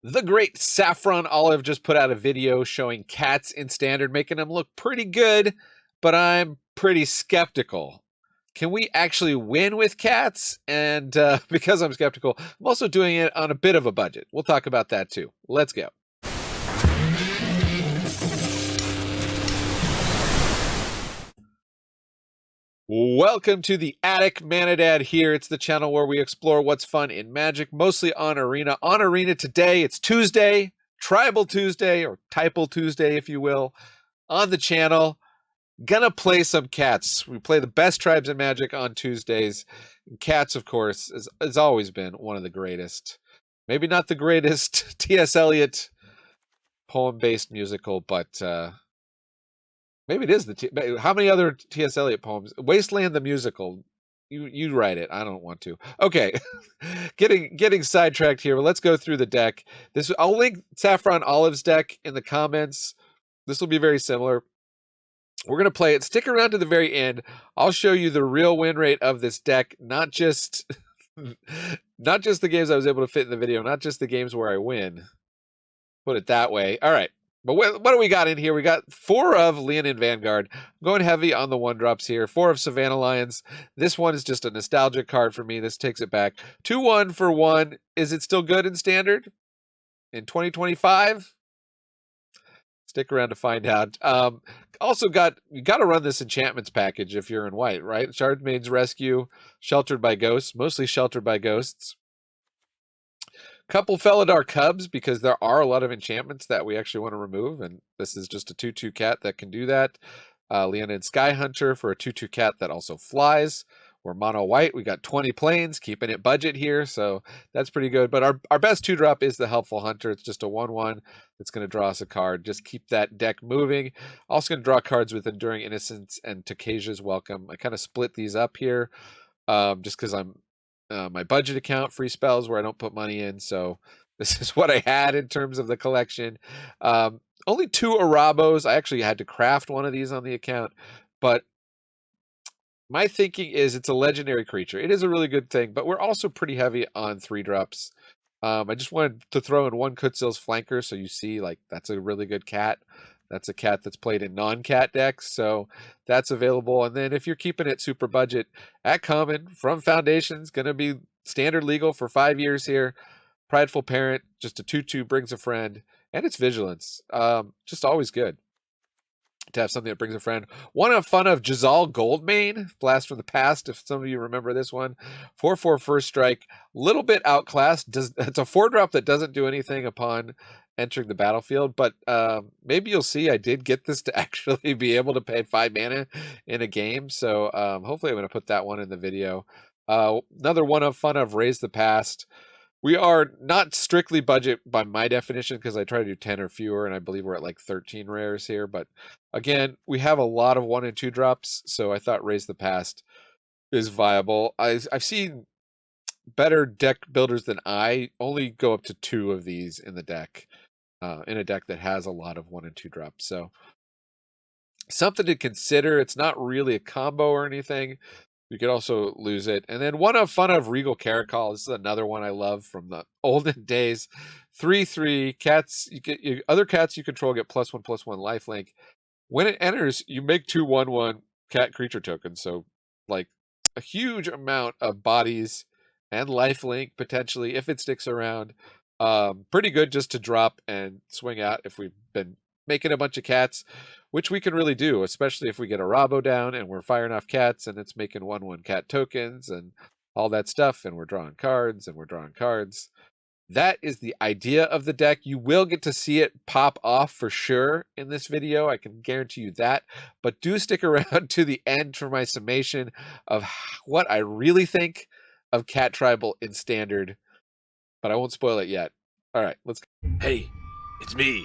The great Saffron Olive just put out a video showing cats in standard, making them look pretty good, but I'm pretty skeptical. Can we actually win with cats? And because I'm skeptical, I'm also doing it on a bit of a budget. We'll talk about that too. Let's go. Welcome to the Attic. Manadad here. It's the channel where we explore what's fun in Magic, mostly on Arena. On Arena today, it's Tuesday, Tribal Tuesday, or Typal Tuesday, if you will, on the channel. Gonna play some cats. We play the best tribes in Magic on Tuesdays. Cats, of course, has always been one of the greatest. Maybe not the greatest T.S. Eliot poem-based musical, but maybe it is how many other T.S. Eliot poems? Wasteland the musical. You write it. I don't want to. Okay, getting sidetracked here. But let's go through the deck. I'll link Saffron Olive's deck in the comments. This will be very similar. We're gonna play it. Stick around to the very end. I'll show you the real win rate of this deck, not just the games I was able to fit in the video, not just the games where I win. Put it that way. All right. But what do we got in here? We got 4 of Leonin Vanguard. I'm going heavy on the 1-drops here. 4 of Savannah Lions. This one is just a nostalgic card for me. This takes it back. 2-1 for 1. Is it still good in Standard in 2025? Stick around to find out. Also you got to run this enchantments package if you're in white, right? Shardmaid's Rescue, Sheltered by Ghosts, mostly Sheltered by Ghosts. Couple Felidar Cubs, because there are a lot of enchantments that we actually want to remove, and this is just a 2/2 cat that can do that. Leonin Skyhunter for a 2/2 cat that also flies. We're mono white. We got 20 planes, keeping it budget here, so that's pretty good. But our best 2-drop is the Helpful Hunter. It's just a 1/1 that's going to draw us a card. Just keep that deck moving. Also going to draw cards with Enduring Innocence and Takesia's Welcome. I kind of split these up here just because I'm my budget account, free spells where I don't put money in. So this is what I had in terms of the collection. Only 2 Arahbos. I actually had to craft one of these on the account, but my thinking is it's a legendary creature. It is a really good thing, but we're also pretty heavy on 3-drops. I just wanted to throw in 1 Kutzil's Flanker, so you see, like, that's a really good cat. That's a cat that's played in non-cat decks, so that's available. And then if you're keeping it super budget, at common from Foundation's going to be standard legal for 5 years here. Prideful Parent, just a 2/2, brings a friend, and it's Vigilance. Just always good to have something that brings a friend. One of fun of Jazal Goldmane, Blast from the Past, if some of you remember this one. 4/4 first strike, little bit outclassed. It's a 4-drop that doesn't do anything upon entering the battlefield, but maybe you'll see I did get this to actually be able to pay 5 mana in a game, so hopefully I'm going to put that one in the video. Another one of fun of Raise the Past. We are not strictly budget by my definition because I try to do 10 or fewer, and I believe we're at like 13 rares here, but again, we have a lot of 1 and 2 drops, so I thought Raise the Past is viable. I've seen better deck builders than I only go up to 2 of these in the deck. In a deck that has a lot of 1 and 2 drops. So something to consider. It's not really a combo or anything. You could also lose it. And then one of fun of Regal Caracol. This is another one I love from the olden days. 3/3 cats. Other cats you control get +1/+1 lifelink. When it enters, you make 2 1/1 cat creature tokens. So like a huge amount of bodies and lifelink potentially if it sticks around. Pretty good just to drop and swing out if we've been making a bunch of cats, which we can really do, especially if we get a Arahbo down and we're firing off cats and it's making 1/1 cat tokens and all that stuff, and we're drawing cards and we're drawing cards. That is the idea of the deck. You will get to see it pop off for sure in this video. I can guarantee you that, but do stick around to the end for my summation of what I really think of Cat Tribal in Standard. But I won't spoil it yet. All right, let's go. Hey, it's me,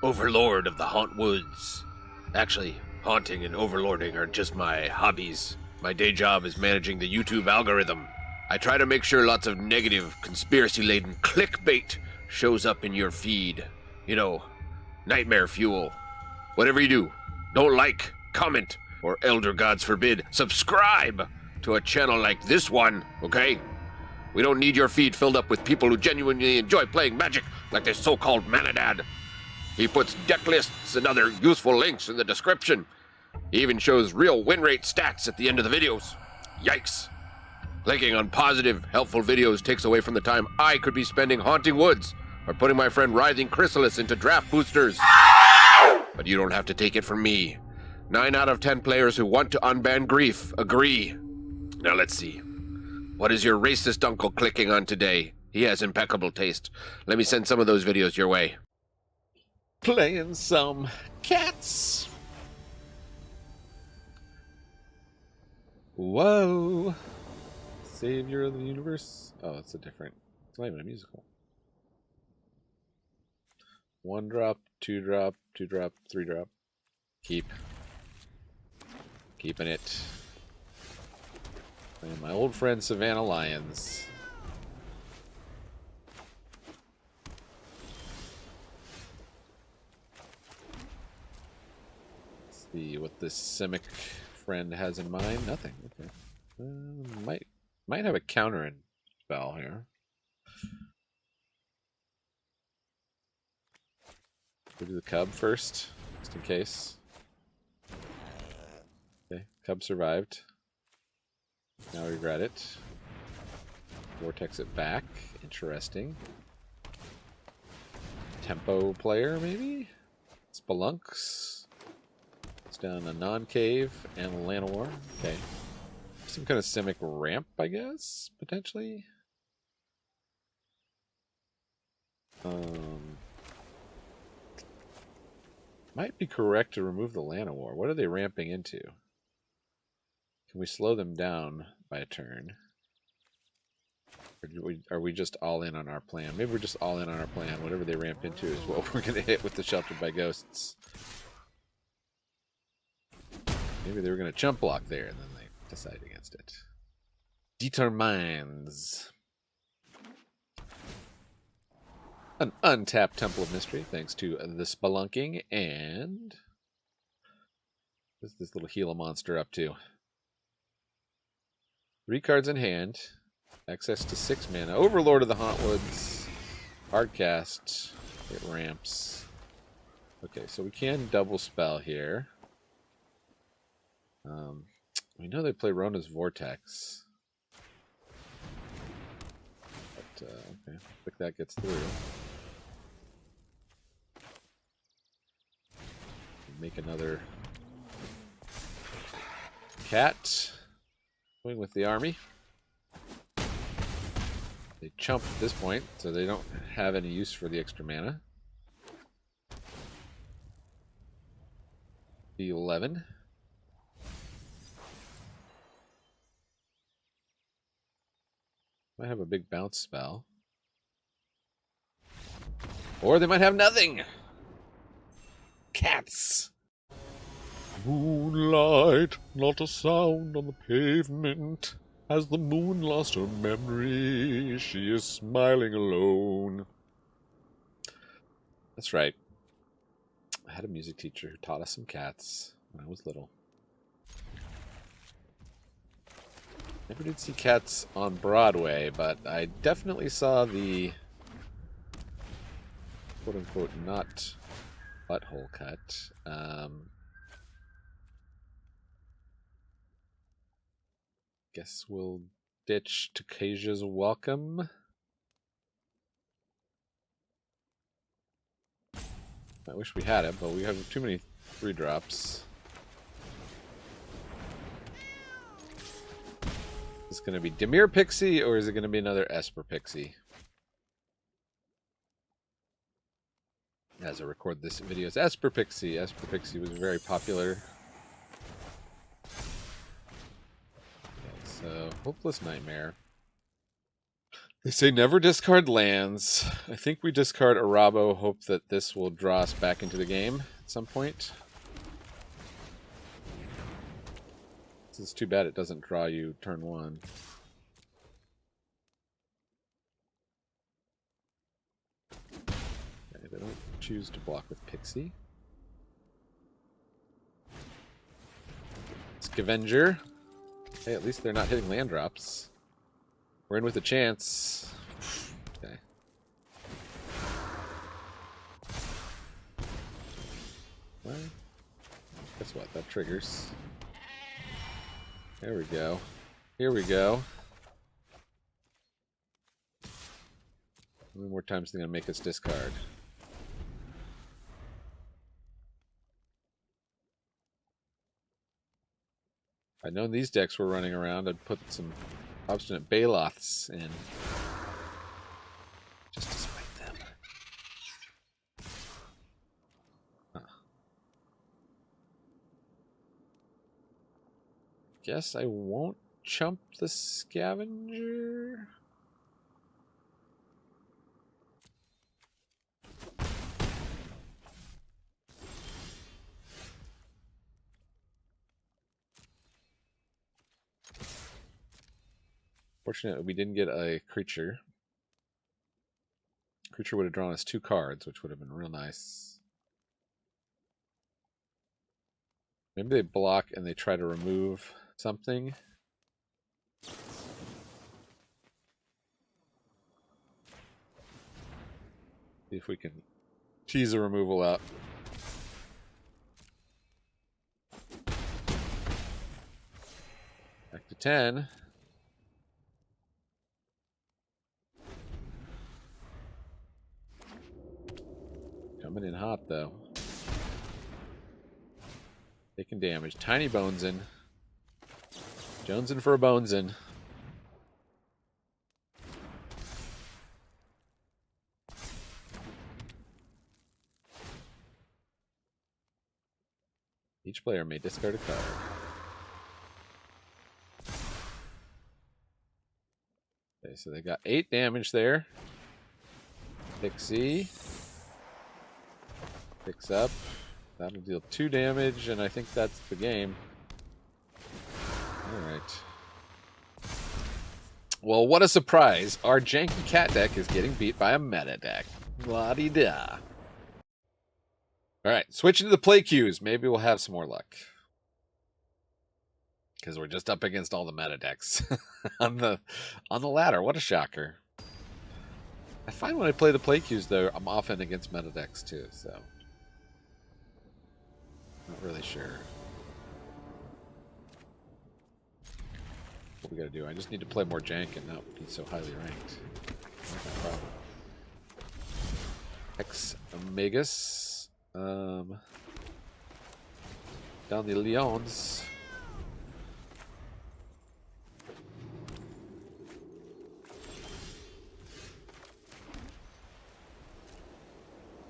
Overlord of the Hauntwoods. Actually, haunting and overlording are just my hobbies. My day job is managing the YouTube algorithm. I try to make sure lots of negative, conspiracy-laden clickbait shows up in your feed. You know, nightmare fuel. Whatever you do, don't like, comment, or elder gods forbid, subscribe to a channel like this one, okay? We don't need your feed filled up with people who genuinely enjoy playing Magic like this so-called Manadad. He puts deck lists and other useful links in the description. He even shows real win rate stats at the end of the videos. Yikes. Clicking on positive, helpful videos takes away from the time I could be spending haunting woods or putting my friend Writhing Chrysalis into draft boosters. But you don't have to take it from me. 9 out of 10 players who want to unban grief agree. Now let's see. What is your racist uncle clicking on today? He has impeccable taste. Let me send some of those videos your way. Playing some cats. Whoa. Savior of the universe. Oh, it's a different. It's not even a musical. 1 drop, 2 drop, 2 drop, 3 drop. Keeping it. Playing my old friend Savannah Lions. Let's see what this Simic friend has in mind. Nothing. Okay. Might have a counter in spell here. We'll do the Cub first, just in case. Okay, Cub survived. Now I regret it. Vortex it back. Interesting. Tempo player, maybe? Spelunks. It's down a non-cave and Llanowar. Okay. Some kind of Simic ramp, I guess, potentially. Might be correct to remove the Llanowar. What are they ramping into? Can we slow them down by a turn? Or are we just all in on our plan? Maybe we're just all in on our plan. Whatever they ramp into is what we're going to hit with the Sheltered by Ghosts. Maybe they were going to chump block there, and then they decide against it. Determines. An untapped Temple of Mystery, thanks to the Spelunking, and what's this little Gila monster up to? 3 cards in hand, access to 6 mana, Overlord of the Hauntwoods, hardcast, it ramps. Okay, so we can double spell here. We know they play Rona's Vortex. But, okay, I think that gets through. Make another cat. Going with the army. They chump at this point, so they don't have any use for the extra mana. D11. Might have a big bounce spell. Or they might have nothing! Cats! Moonlight, not a sound on the pavement. Has the moon lost her memory? She is smiling alone. That's right. I had a music teacher who taught us some cats when I was little. Never did see Cats on Broadway, but I definitely saw the quote-unquote not butthole cut. Guess we'll ditch Takasia's Welcome. I wish we had it, but we have too many 3-drops. Is it going to be Dimir Pixie, or is it going to be another Esper Pixie? As I record this video, it's Esper Pixie. Esper Pixie was very popular. Okay, so, Hopeless Nightmare. They say never discard lands. I think we discard Arahbo, hope that this will draw us back into the game at some point. It's too bad it doesn't draw you turn 1. Okay, they don't choose to block with Pixie. Scavenger. Hey, at least they're not hitting land drops. We're in with a chance. Okay. Well, guess what? That triggers. There we go. Here we go. How many more times are they going to make us discard? If I'd known these decks were running around, I'd put some obstinate Baloths in. Just to spite them. Huh. Guess I won't chump the Scavenger. Fortunately, we didn't get a creature. Creature would have drawn us 2 cards, which would have been real nice. Maybe they block and they try to remove something. See if we can tease a removal out. Back to 10. Coming in hot, though. Taking damage. Tiny bones in. Jonesing for a bones in. Each player may discard a card. Okay, so they got 8 damage there. Pixie. Picks up. That'll deal 2 damage, and I think that's the game. Alright. Well, what a surprise. Our janky cat deck is getting beat by a meta deck. La-di-da. Alright, switching to the play queues. Maybe we'll have some more luck. Because we're just up against all the meta decks on the ladder. What a shocker. I find when I play the play queues, though, I'm often against meta decks, too, so... Not really sure what we gotta do. I just need to play more jank and not be so highly ranked. Not my problem. X Omegas. Down the Leons.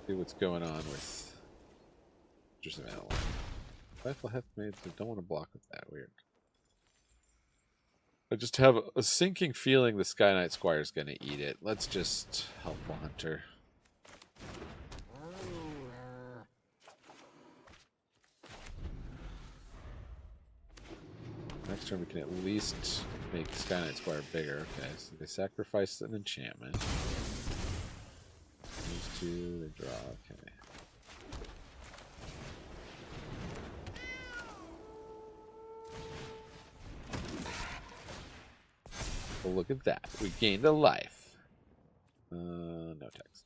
See what's going on with just an outline. Prideful Parent, I don't want to block with that. Weird. I just have a sinking feeling the Sky Knight Squire is going to eat it. Let's just help the hunter. Next turn we can at least make Sky Knight Squire bigger. Okay, so they sacrifice an enchantment. These 2, they draw. Okay. Well, look at that. We gained a life. No text.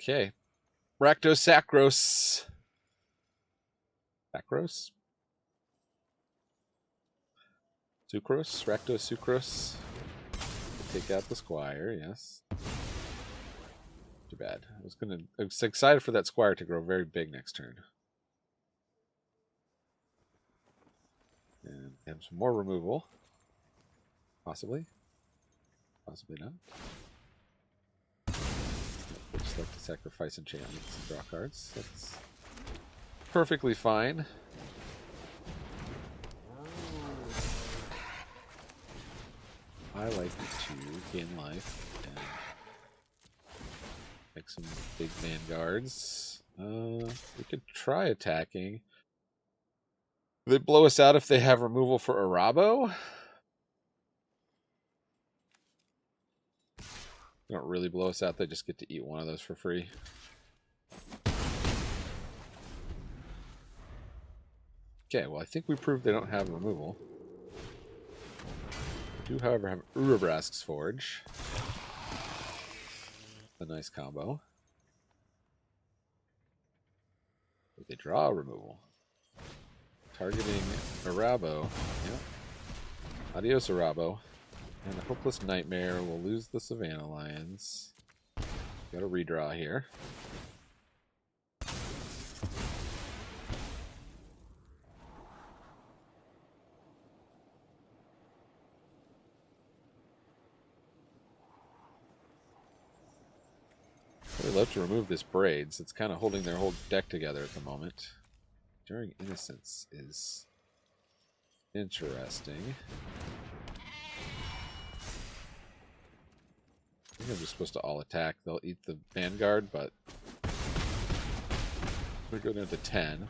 Okay. Rakdos Sacros. Sacros? Sucrose? Rakdos Sucrose. Take out the Squire, yes. Too bad. I was excited for that Squire to grow very big next turn. And have some more removal. Possibly. Possibly not. I just like to sacrifice enchantments and draw cards. That's perfectly fine. I like to gain life and make some big vanguards. We could try attacking. They blow us out if they have removal for Arahbo. They don't really blow us out, they just get to eat one of those for free. Okay, well, I think we proved they don't have removal. We do, however, have Urabrask's Forge. A nice combo. But they draw removal. Targeting Arahbo. Yep. Adios, Arahbo. And a Hopeless Nightmare will lose the Savannah Lions. Got a redraw here. I'd love to remove this Braids. It's kind of holding their whole deck together at the moment. Enduring Innocence is interesting. I think I'm just supposed to all attack. They'll eat the Vanguard, but we're going down to 10.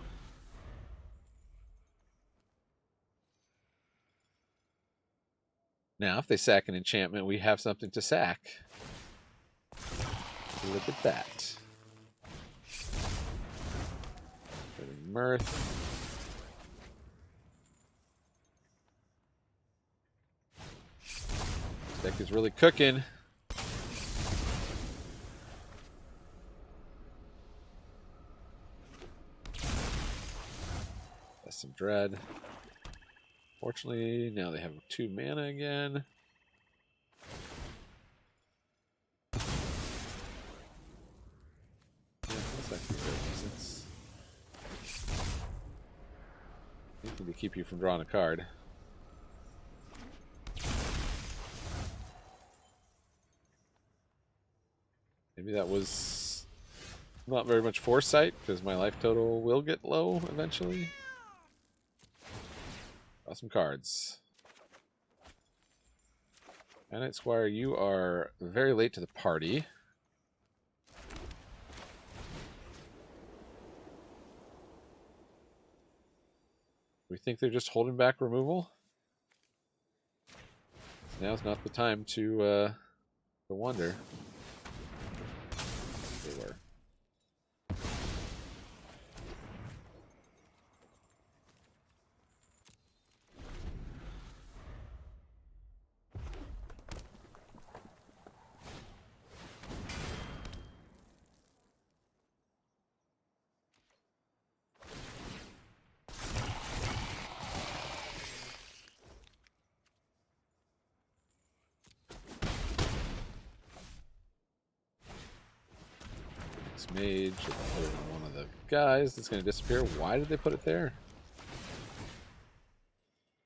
Now, if they sack an enchantment, we have something to sack. Look at that. Mirth. This deck is really cooking. That's some dread. Fortunately, now they have 2 mana again. Anything to keep you from drawing a card. Maybe that was not very much foresight, because my life total will get low eventually. Draw some cards. Knight Squire, you are very late to the party. We think they're just holding back removal. Now's not the time to wonder. They were. Mage, put it on one of the guys that's going to disappear. Why did they put it there?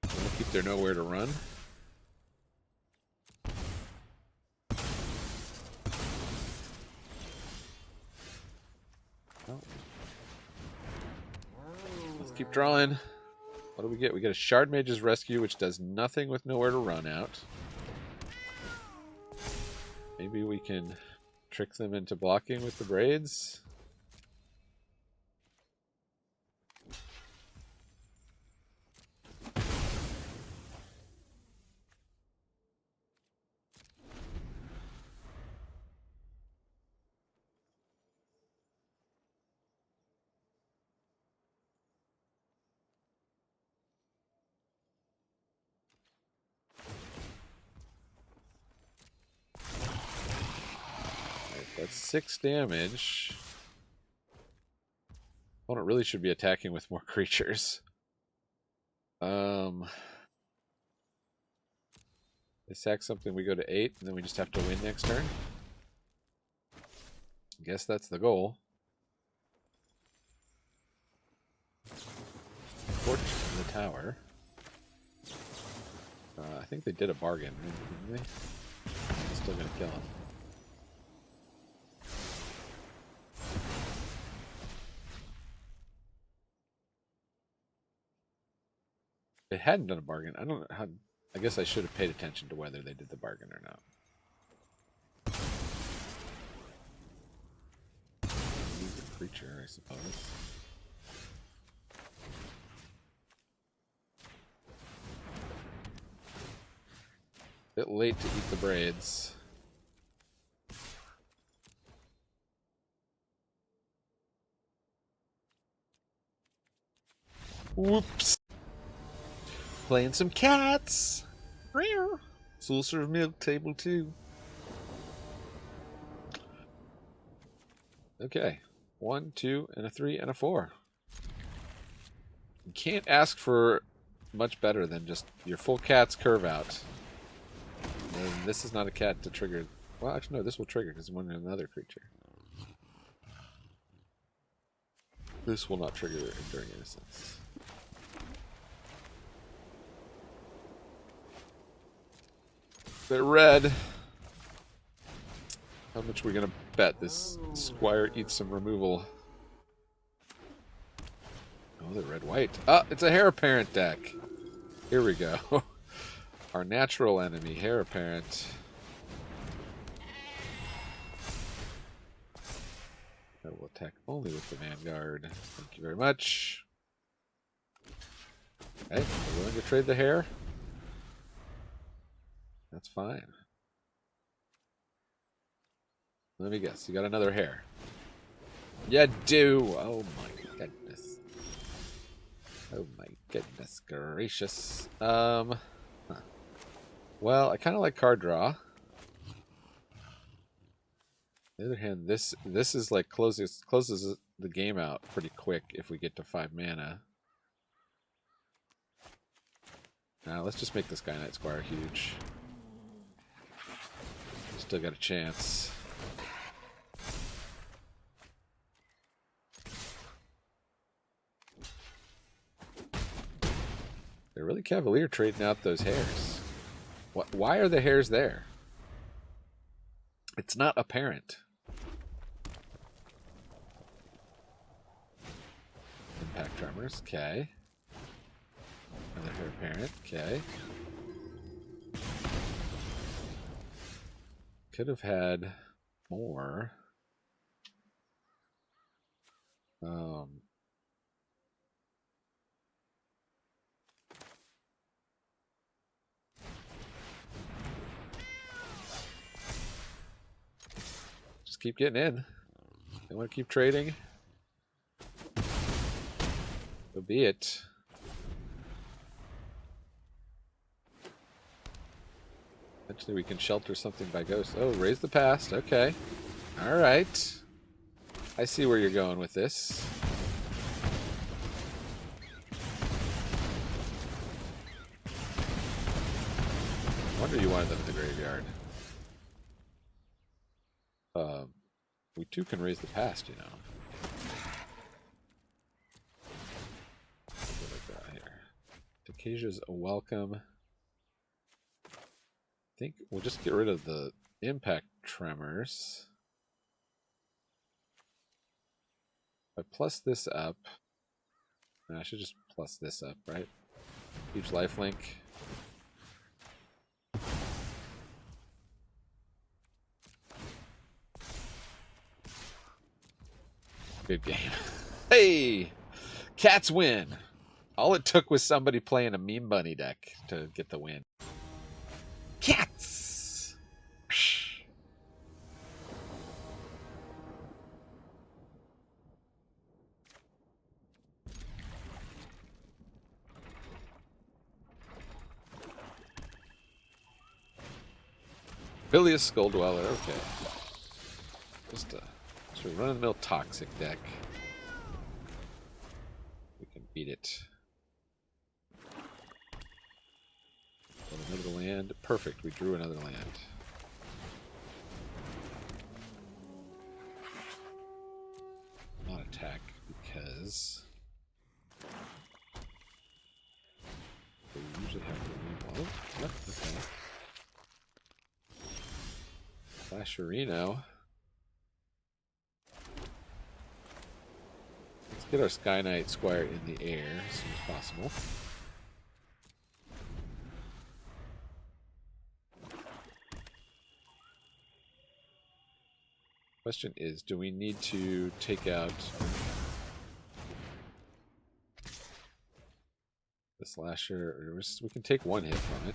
They want to keep their nowhere to run. Oh. Let's keep drawing. What do we get? We get a Shard Mage's Rescue, which does nothing with nowhere to run out. Maybe we can trick them into blocking with the Braids. That's 6 damage. Opponent really should be attacking with more creatures. They sack something, we go to 8, and then we just have to win next turn. I guess that's the goal. Torch in the tower. I think they did a bargain, didn't they? I'm still gonna kill him. They hadn't done a bargain. I don't know how. I guess I should have paid attention to whether they did the bargain or not. Use a creature, I suppose. Bit late to eat the Braids. Whoops. Playing some cats. Soul serve milk, table 2. Okay. 1, 2, and a 3, and a 4. You can't ask for much better than just your full cat's curve out. And this is not a cat to trigger. Well, actually, no, this will trigger because one another creature. This will not trigger Enduring Innocence. They're red. How much are we gonna bet this Squire eats some removal? Oh, they're red-white. Oh, it's a Heir Apparent deck. Here we go. Our natural enemy, Heir Apparent. I will attack only with the Vanguard. Thank you very much. Hey, we're willing to trade the hair? That's fine. Let me guess. You got another hair. You do. Oh my goodness. Oh my goodness gracious. Huh. Well, I kind of like card draw. On the other hand, this is like closes the game out pretty quick if we get to 5 mana. Now let's just make this Sky Knight Squire huge. Still got a chance. They're really cavalier trading out those hairs. What? Why are the hairs there? It's not apparent. Impact Tremors, okay. Another hair apparent, okay. Could have had more. Just keep getting in. They want to keep trading. So be it. Eventually we can shelter something by ghost. Oh, raise the past. Okay. Alright. I see where you're going with this. I wonder you wanted them in the graveyard. We too can raise the past, you know. What do I got here? Decasia's a welcome. I think we'll just get rid of the impact tremors. If I plus this up, I should just plus this up, right? Huge lifelink. Good game. Hey! Cats win! All it took was somebody playing a meme bunny deck to get the win. Cats! Bilious Skull Dweller, okay. Just a run-of-the-mill toxic deck. We can beat it. Another land. Perfect, we drew another land. Not attack because we usually have to remove. Oh, yep, okay. Flasherino. Let's get our Sky Knight Squire in the air as soon as possible. Question is, do we need to take out the Slasher? Or we can take one hit from it.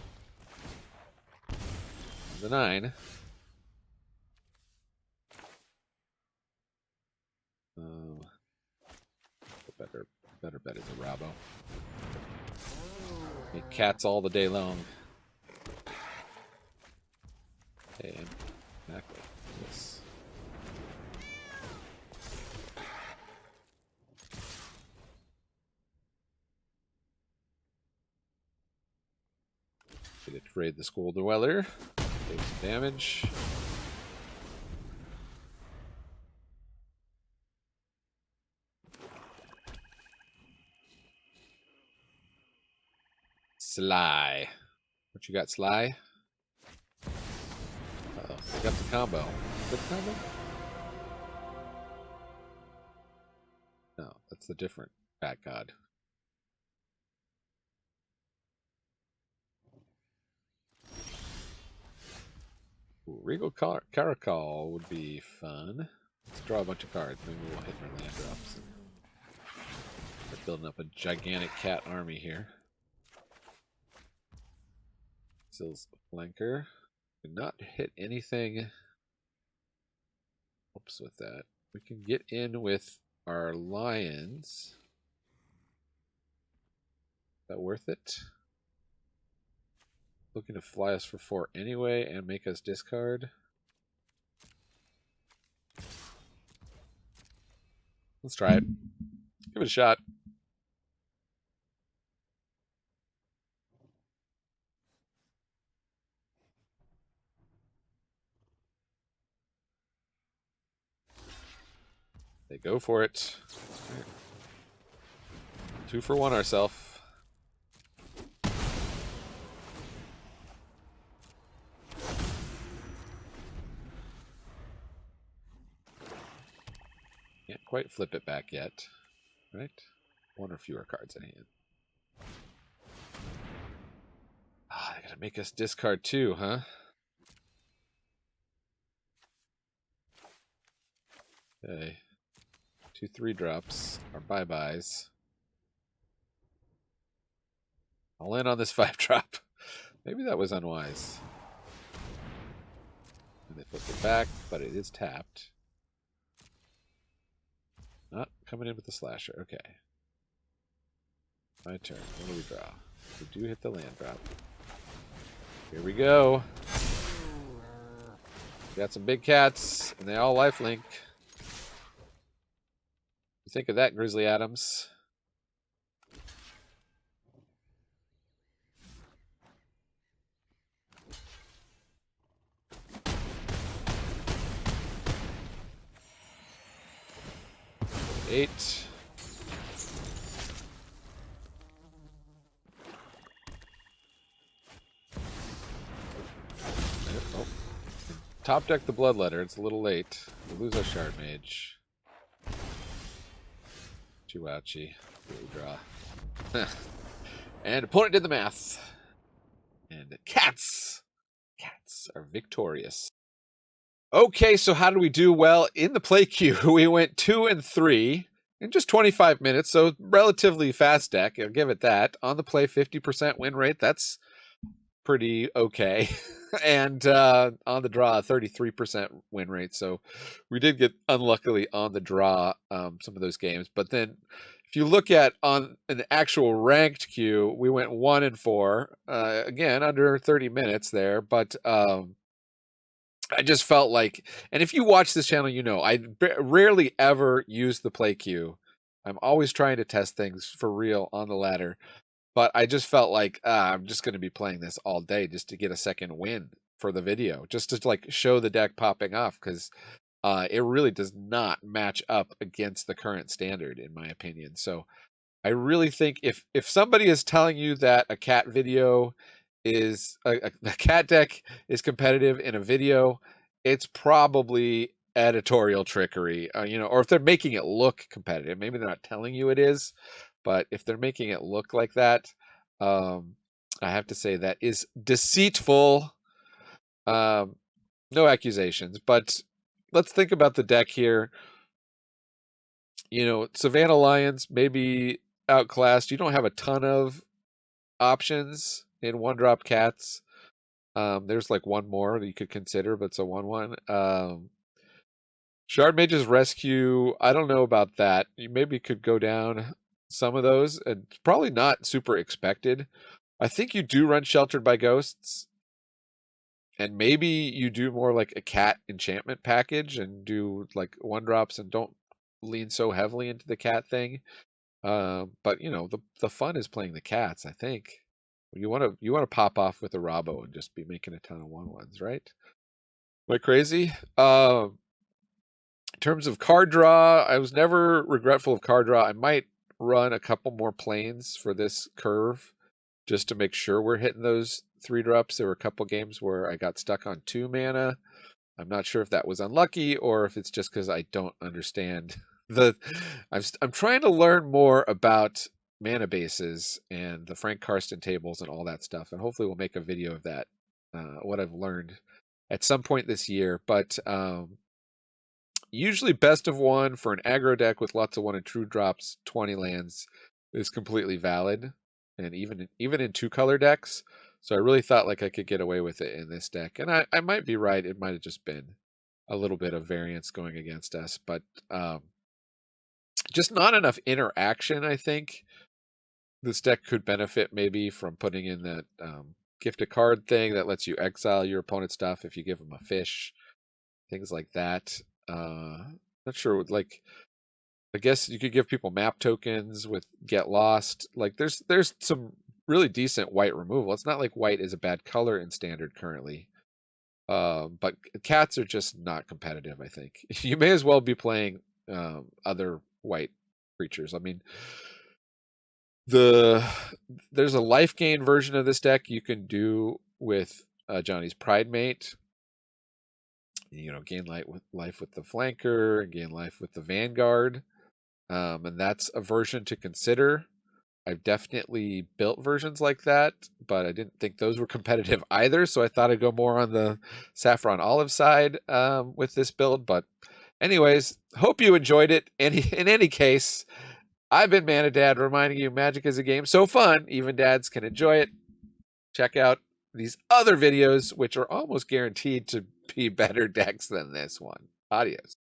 The 9. Better Better bet it's Arahbo. Make cats all the day long. Okay, exactly. Yes. Get it to raid the school dweller. Take some damage. Sly. What you got, Sly? Uh-oh, I got the combo. Good combo? No, that's the different Bat God. Ooh, Regal Caracal would be fun. Let's draw a bunch of cards. Maybe we'll hit our land drops. Start building up a gigantic cat army here. Kutzil's flanker. Did not hit anything. Oops, with that. We can get in with our lions. Is that worth it? Looking to fly us for 4 anyway and make us discard. Let's try it. Give it a shot. They go for it. Right. 2 for 1 ourselves. Can't quite flip it back yet. Right? 1 or fewer cards in hand. Ah, they gotta make us discard 2, huh? Okay. 2 3-drops are bye-byes. I'll in on this 5-drop. Maybe that was unwise. And they flipped it back, but it is tapped. Not coming in with the slasher. Okay. My turn. What do we draw? We do hit the land drop. Here we go. We got some big cats, and they all lifelink. You think of that, Grizzly Adams? Eight. Oh. Top deck the Bloodletter. It's a little late. We lose our Shard Mage. Ouchie. Draw. And opponent did the math. And cats. Cats are victorious. Okay, so how did we do? Well, in the play queue, we went 2 and 3 in just 25 minutes, so relatively fast deck. I'll give it that. On the play, 50% win rate. That's pretty okay. And on the draw, 33% win rate. So we did get unluckily on the draw some of those games. But then if you look at on an actual ranked queue, we went 1 and 4. Again, under 30 minutes there. But I just felt like, and if you watch this channel, you know, I rarely ever use the play queue. I'm always trying to test things for real on the ladder. But I just felt like I'm just going to be playing this all day just to get a second win for the video, just to like show the deck popping off, because it really does not match up against the current standard, in my opinion. So I really think if somebody is telling you that a cat video is a cat deck is competitive in a video, it's probably editorial trickery, you know, or if they're making it look competitive. Maybe they're not telling you it is. But if they're making it look like that, I have to say that is deceitful. No accusations, but let's think about the deck here. You know, Savannah Lions maybe outclassed. You don't have a ton of options in 1-drop cats. There's like one more that you could consider, but it's a 1/1. Shard Mage's Rescue, I don't know about that. You maybe could go down some of those, and probably not super expected. I think you do run Sheltered by Ghosts, and maybe you do more like a cat enchantment package and do like 1-drops and don't lean so heavily into the cat thing. But you know, the fun is playing the cats, I think. You want to pop off with Arahbo and just be making a ton of 1/1s, right? Am I crazy? In terms of card draw, I was never regretful of card draw. I might run a couple more planes for this curve just to make sure we're hitting those 3-drops. There were a couple games where I got stuck on 2 mana. I'm not sure if that was unlucky or if it's just because I don't understand I'm trying to learn more about mana bases and the Frank Karsten tables and all that stuff, and hopefully we'll make a video of that, what I've learned at some point this year. But usually best of 1 for an aggro deck with lots of 1 and true drops, 20 lands is completely valid, and even in 2-color decks. So I really thought like I could get away with it in this deck, and I might be right. It might have just been a little bit of variance going against us, but just not enough interaction. I think this deck could benefit maybe from putting in that gift a card thing that lets you exile your opponent's stuff if you give them a fish, things like that. Not sure, like, I guess you could give people map tokens with Get Lost. Like there's some really decent white removal. It's not like white is a bad color in Standard currently. But cats are just not competitive, I think. You may as well be playing other white creatures. I mean, there's a life gain version of this deck you can do with Johnny's Pridemate. You know, gain life with the flanker and gain life with the Vanguard. And that's a version to consider. I've definitely built versions like that, but I didn't think those were competitive either. So I thought I'd go more on the Saffron Olive side with this build. But anyways, hope you enjoyed it. In any case, I've been Mana Dad, reminding you Magic is a game so fun, even dads can enjoy it. Check out these other videos, which are almost guaranteed to be better decks than this one. Adios.